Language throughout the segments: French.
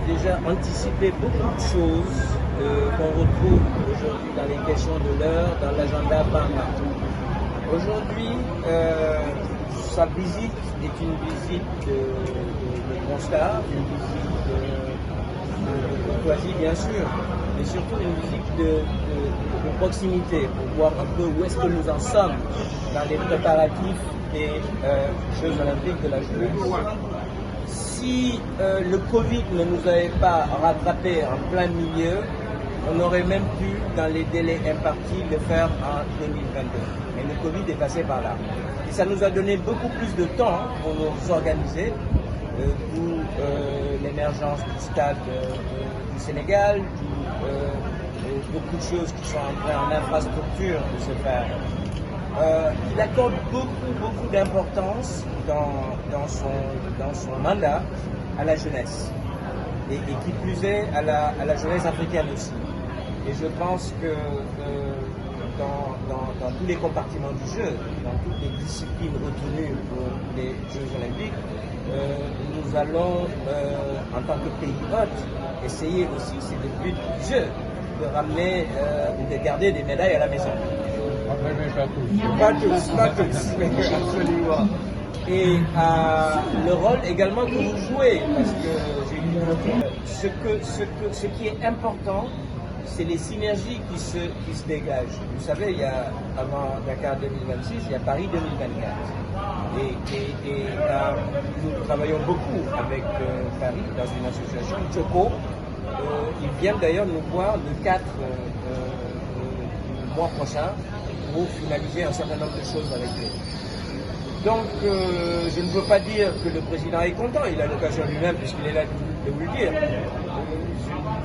déjà anticipé beaucoup de choses qu'on retrouve aujourd'hui dans les questions de l'heure, dans l'agenda Bamba. Aujourd'hui, sa visite est une visite de constat, une visite de courtoisie bien sûr, mais surtout une visite de proximité pour voir un peu où est-ce que nous en sommes dans les préparatifs des Jeux Olympiques de la jeunesse. Si le Covid ne nous avait pas rattrapé en plein milieu, on aurait même pu, dans les délais impartis, le faire en 2022. Mais le Covid est passé par là. Et ça nous a donné beaucoup plus de temps pour nous organiser, d'où l'émergence du stade du Sénégal, beaucoup de choses qui sont en infrastructure de se faire. Il accorde beaucoup d'importance dans son mandat à la jeunesse et qui plus est à la jeunesse africaine aussi. Et je pense que dans tous les compartiments du jeu, dans toutes les disciplines retenues pour les Jeux Olympiques, nous allons, en tant que pays hôte, essayer aussi, c'est le but du jeu, de ramener ou de garder des médailles à la maison. Pas tous, absolument. Et le rôle également que vous jouez, parce que ce qui est important, c'est les synergies qui se dégagent. Vous savez, avant Dakar 2026, il y a Paris 2024. Et nous travaillons beaucoup avec Paris dans une association, Choco. Ils viennent d'ailleurs nous voir le 4 du mois prochain pour finaliser un certain nombre de choses avec eux. Donc, je ne veux pas dire que le président est content, il a l'occasion lui-même, puisqu'il est là de vous le dire.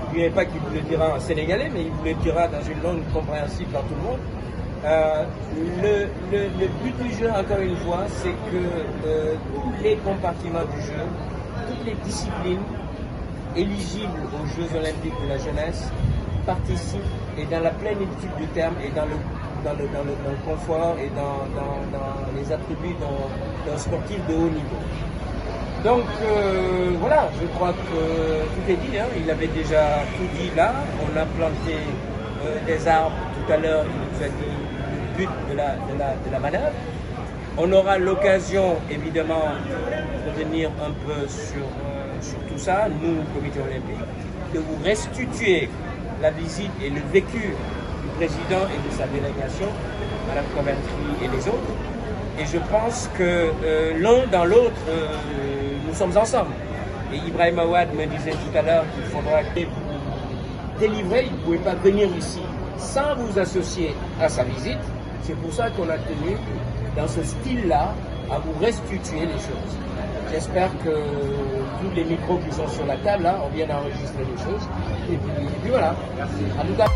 Je ne dirais pas qu'il vous le dira en sénégalais, mais il vous le dira dans une langue compréhensible par tout le monde. Le but du jeu, encore une fois, c'est que tous les compartiments du jeu, toutes les disciplines éligibles aux Jeux Olympiques de la jeunesse participent, et dans la plénitude du terme, et dans le confort et dans les attributs d'un sportif de haut niveau. Donc voilà, je crois que tout est dit, hein. Il avait déjà tout dit là. On a planté des arbres tout à l'heure, il nous a dit le but de la manœuvre. On aura l'occasion évidemment de revenir un peu sur tout ça, nous, Comité olympique, de vous restituer la visite et le vécu du président et de sa délégation, Mme Coventry et les autres. Et je pense que l'un dans l'autre, nous sommes ensemble. Et Ibrahim Awad me disait tout à l'heure qu'il faudra que vous délivrer, vous ne pouvez pas venir ici sans vous associer à sa visite. C'est pour ça qu'on a tenu, dans ce style-là, à vous restituer les choses. J'espère que tous les micros qui sont sur la table, là, on vient d'enregistrer les choses. Et puis voilà. En tout cas,